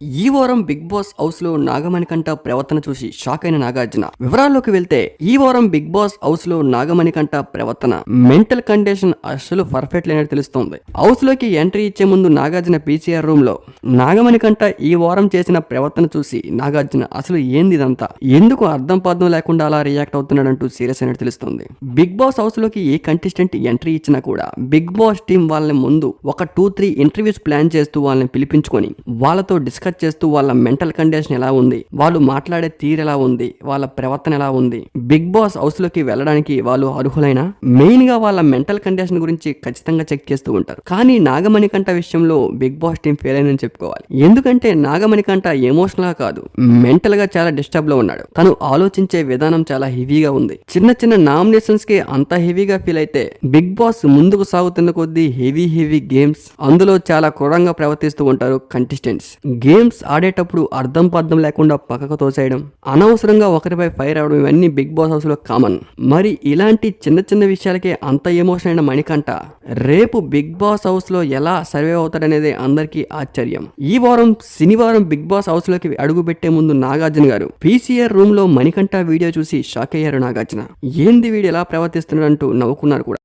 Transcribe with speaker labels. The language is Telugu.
Speaker 1: ఈ వారం బిగ్ బాస్ హౌస్ లో నాగమణికంఠ ప్రవర్తన చూసి షాక్ అయిన నాగార్జున. వివరాల్లోకి వెళ్తే ఈ వారం బిగ్ బాస్ హౌస్ లో నాగమణికంఠ ప్రవర్తన మెంటల్ కండిషన్ అస్సలు పర్ఫెక్ట్ లేనట్టు తెలుస్తోంది. హౌస్ లోకి ఎంట్రీ ఇచ్చే ముందు నాగార్జున పీసీఆర్ రూమ్ లో నాగమణికంఠ ఈ వారం చేసిన ప్రవర్తన చూసి నాగార్జున అసలు ఏంది ఇదంతా, ఎందుకు అర్థం పర్థం లేకుండా అలా రియాక్ట్ అవుతున్నాడంటూ సీరియస్ అయినట్టు తెలుస్తోంది. బిగ్ బాస్ హౌస్ లోకి ఏ కంటెస్టెంట్ ఎంట్రీ ఇచ్చినా కూడా బిగ్ బాస్ టీం వాళ్ళని ముందు ఒక 2-3 ఇంటర్వ్యూస్ ప్లాన్ చేస్తూ వాళ్ళని పిలిపించుకొని వాళ్ళతో డిస్కస్ చేస్తూ వాళ్ళ మెంటల్ కండిషన్ ఎలా ఉంది, వాళ్ళు మాట్లాడే తీరు ఎలా ఉంది, వాళ్ళ ప్రవర్తన ఎలా ఉంది, బిగ్ బాస్ హౌస్ లోకి వెళ్ళడానికి వాళ్ళు అర్హులైనా మెయిన్ గా వాళ్ళ మెంటల్ కండిషన్ గురించి ఖచ్చితంగా చెక్ చేస్తూ ఉంటారు. కానీ నాగమణికంఠ విషయంలో బిగ్ బాస్ టీం ఫెయిల్ అయిందని చెప్పుకోవాలి. ఎందుకంటే నాగమణికంఠ ఎమోషనల్ గా కాదు, మెంటల్ గా చాలా డిస్టర్బ్ లో ఉన్నాడు. తను ఆలోచించే విధానం చాలా హెవీగా ఉంది. చిన్న చిన్న నామినేషన్స్ కి అంత హెవీగా ఫీల్ అయితే బిగ్ బాస్ ముందుకు సాగుతున్న కొద్దీ హెవీ గేమ్స్, అందులో చాలా క్రూరంగా ప్రవర్తిస్తూ ఉంటారు కంటెస్టెంట్స్. గేమ్స్ ఆడేటప్పుడు అర్థం పర్థం లేకుండా పక్కకు తోసేయడం, అనవసరంగా ఒకరిపై ఫైర్ అవడం, ఇవన్నీ బిగ్ బాస్ హౌస్ లో కామన్. మరి ఇలాంటి చిన్న చిన్న విషయాలకే అంత ఎమోషన్ అయిన మణికంఠ రేపు బిగ్ బాస్ హౌస్ లో ఎలా సర్వే అవుతాడనేది అందరికీ ఆశ్చర్యం. ఈ వారం శనివారం బిగ్ బాస్ హౌస్ లోకి అడుగు పెట్టే ముందు నాగార్జున గారు పీసీఆర్ రూమ్ లో మణికంఠ వీడియో చూసి షాక్ అయ్యారు. నాగార్జున ఏంది వీడు ఎలా ప్రవర్తిస్తున్నాడంటూ నవ్వుకున్నారు కూడా.